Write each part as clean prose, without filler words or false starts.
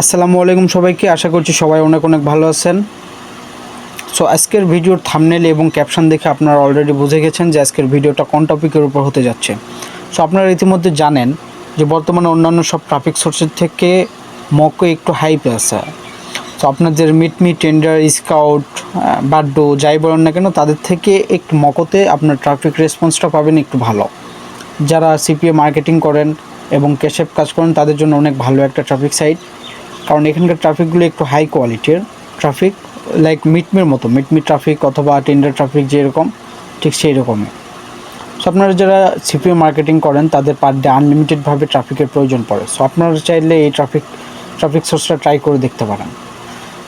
আসসালামু আলাইকুম সবাইকে, আশা করছি সবাই অনেক অনেক ভালো আছেন। সো আজকের ভিডিওর থাম্বনেল এবং ক্যাপশন দেখে আপনারা অলরেডি বুঝে গেছেন যে আজকের ভিডিওটা কোন টপিকের উপর হতে যাচ্ছে। সো আপনারা ইতিমধ্যে জানেন যে বর্তমানে অন্যান্য সব ট্রাফিক সোর্সের থেকে মকো একটু হাইপে আছে। সো আপনাদের মিটমি, টেন্ডার, স্কাউট, বাড্ডো যাই বলেন না কেন, তাদের থেকে একটু মকোতে আপনার ট্রাফিক রেসপন্সটা পাবেন একটু ভালো। যারা সিপিএ মার্কেটিং করেন এবং ক্যাশঅ্যাপ কাজ করেন তাদের জন্য অনেক ভালো একটা ট্রাফিক সাইট, কারণ এখানকার ট্রাফিকগুলো একটু হাই কোয়ালিটির ট্রাফিক, লাইক মিটমির মতো, মিটমি ট্রাফিক অথবা টেন্ডার ট্রাফিক যেরকম ঠিক সেই রকমই। সো আপনারা যারা সিপিএ মার্কেটিং করেন তাদের পার ডে আনলিমিটেডভাবে ট্রাফিকের প্রয়োজন পড়ে। সো আপনারা চাইলে এই ট্রাফিক সোর্সটা ট্রাই করে দেখতে পারেন।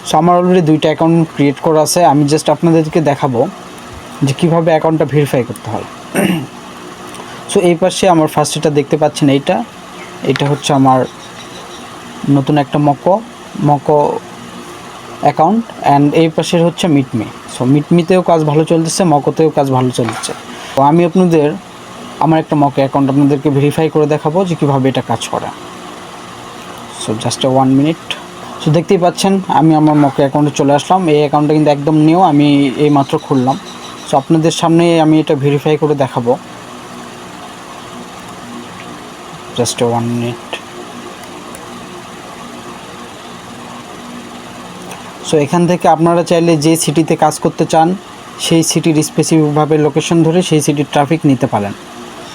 সো আমার অলরেডি 2টা অ্যাকাউন্ট ক্রিয়েট করা আছে, আমি জাস্ট আপনাদেরকে দেখাবো যে কীভাবে অ্যাকাউন্টটা ভেরিফাই করতে হয়। সো এই পাশে আমার ফার্স্ট এটা দেখতে পাচ্ছেন, এইটা হচ্ছে আমার নতুন একটা মকো অ্যাকাউন্ট, অ্যান্ড এই পাশের হচ্ছে মিটমি। সো মিটমিতেও কাজ ভালো চলতেছে, মকোতেও কাজ ভালো চলছে। তো আমি আপনাদের আমার একটা মকো অ্যাকাউন্ট আপনাদেরকে ভেরিফাই করে দেখাবো যে কীভাবে এটা কাজ করে। So just 1 minute. সো দেখতেই পাচ্ছেন আমি আমার মকো অ্যাকাউন্টে চলে আসলাম। এই অ্যাকাউন্টটা কিন্তু একদম নিউ, আমি এই মাত্র খুললাম। সো আপনাদের সামনে আমি এটা ভেরিফাই করে দেখাবো। Just 1 minute. সো এখান থেকে আপনারা চাইলে যে সিটিতে কাজ করতে চান সেই সিটির স্পেসিফিকভাবে লোকেশন ধরে সেই সিটির ট্রাফিক নিতে পারেন।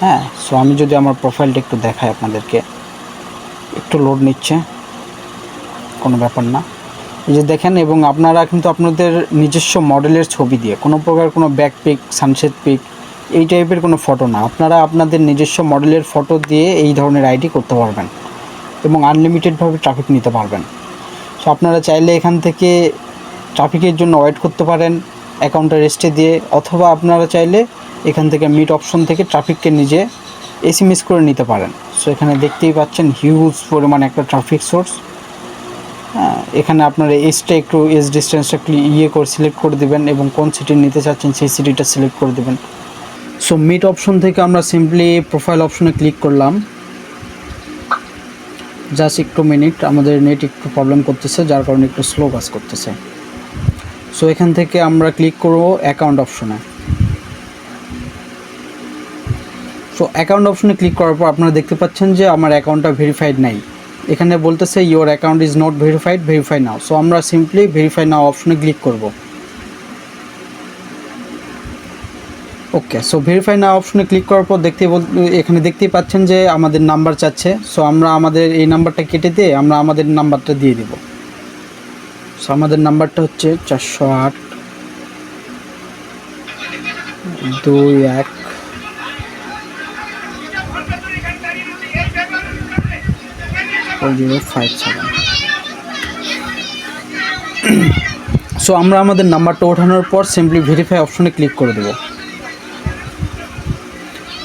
হ্যাঁ, সো আমি যদি আমার প্রোফাইলটা একটু দেখাই আপনাদেরকে, একটু লোড নিচ্ছে, কোনো ব্যাপার না। এই যে দেখেন, এবং আপনারা কিন্তু আপনাদের নিজস্ব মডেলের ছবি দিয়ে, কোনো প্রকার কোনো ব্যাক পিক, সানসেট পিক এই টাইপের কোনো ফটো না, আপনারা আপনাদের নিজস্ব মডেলের ফটো দিয়ে এই ধরনের আইডি করতে পারবেন এবং আনলিমিটেডভাবে ট্রাফিক নিতে পারবেন। সো আপনারা চাইলে এখান থেকে ট্রাফিকের জন্য ওয়েট করতে পারেন অ্যাকাউন্টটা রেস্টে দিয়ে, অথবা আপনারা চাইলে এখান থেকে মিট অপশন থেকে ট্রাফিককে নিজে এসএমএস করে নিতে পারেন। সো এখানে দেখতেই পাচ্ছেন হিউজ পরিমাণ একটা ট্রাফিক সোর্স। এখানে আপনারা এজ ডিস্টেন্সটা সিলেক্ট করে দেবেন এবং কোন সিটি নিতে চাচ্ছেন সেই সিটিটা সিলেক্ট করে দেবেন। সো মিট অপশন থেকে আমরা সিম্পলি প্রোফাইল অপশনে ক্লিক করলাম। জাস্ট একটু মিনিট, আমাদের নেট একটু প্রবলেম করতেছে যার কারণে একটু স্লো কাজ করতেছে। সো এখান থেকে আমরা ক্লিক করব অ্যাকাউন্ট অপশনে। সো অ্যাকাউন্ট অপশনে ক্লিক করার পর আপনারা দেখতে পাচ্ছেন যে আমার অ্যাকাউন্টটা ভেরিফাইড নাই, এখানে বলতেছে your account is not verify now. So আমরা সিম্পলি ভেরিফাই নাও অপশনে ক্লিক করব। ওকে, সো ভেরিফাই নাও অপশনে ক্লিক করার পর এখানে দেখতেই পাচ্ছেন যে আমাদের নাম্বার চাচ্ছে। সো আমরা আমাদের এই নাম্বারটা কেটে দিয়ে আমরা আমাদের নাম্বারটা দিয়ে দিব। সো আমাদের নাম্বারটা হচ্ছে 408-21-4057। সো আমরা আমাদের নাম্বারটা ওঠানোর পর সিম্পলি ভেরিফাই অপশনে ক্লিক করে দেব।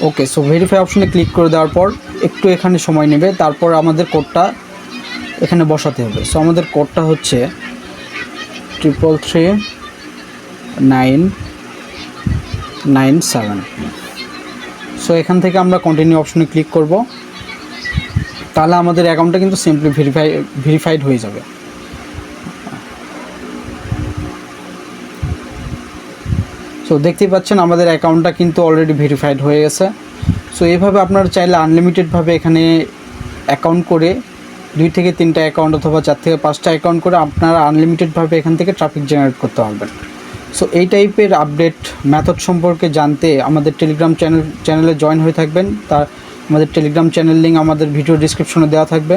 ওকে, সো ভেরিফাই অপশনে ক্লিক করে দেওয়ার পর একটু এখানে সময় নেবে, তারপর আমাদের কোডটা এখানে বসাতে হবে। সো আমাদের কোডটা হচ্ছে 333997। সো এখান থেকে আমরা কন্টিনিউ অপশনে ক্লিক করব, তাহলে আমাদের অ্যাকাউন্টটা কিন্তু সিম্পলি ভেরিফাইড হয়ে যাবে। সো দেখতেই পাচ্ছেন আমাদের অ্যাকাউন্টটা কিন্তু অলরেডি ভেরিফাইড হয়ে গেছে। সো এইভাবে আপনারা চাইলে আনলিমিটেডভাবে এখানে অ্যাকাউন্ট করে 2 থেকে 3টা অ্যাকাউন্ট অথবা 4 থেকে 5টা অ্যাকাউন্ট করে আপনারা আনলিমিটেডভাবে এখান থেকে ট্রাফিক জেনারেট করতে পারবেন। সো এই টাইপের আপডেট মেথড সম্পর্কে জানতে আমাদের টেলিগ্রাম চ্যানেলে জয়েন হয়ে থাকবেন। আমাদের টেলিগ্রাম চ্যানেল লিঙ্ক আমাদের ভিডিও ডিসক্রিপশনে দেওয়া থাকবে।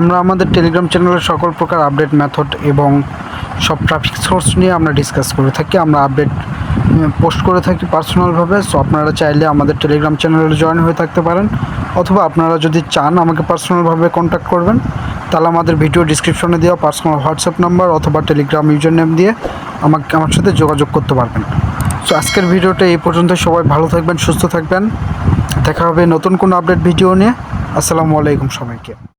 আমরা আমাদের টেলিগ্রাম চ্যানেলে সকল প্রকার আপডেট মেথড এবং সব ট্রাফিক সোর্স নিয়ে আমরা ডিসকাস করে থাকি, আমরা আপডেট পোস্ট করে থাকি পার্সোনালভাবে। সো আপনারা চাইলে আমাদের টেলিগ্রাম চ্যানেলে জয়েন হয়ে থাকতে পারেন, অথবা আপনারা যদি চান আমাকে পার্সোনালভাবে কন্ট্যাক্ট করবেন, তাহলে আমাদের ভিডিও ডিসক্রিপশনে দেওয়া পার্সোনাল হোয়াটসঅ্যাপ নাম্বার অথবা টেলিগ্রাম ইউজার নেম দিয়ে আমার সাথে যোগাযোগ করতে পারবেন। সো আজকের ভিডিওটা এই পর্যন্ত। সবাই ভালো থাকবেন, সুস্থ থাকবেন, দেখা হবে নতুন কোনো আপডেট ভিডিও নিয়ে। আসসালামু আলাইকুম সবাইকে।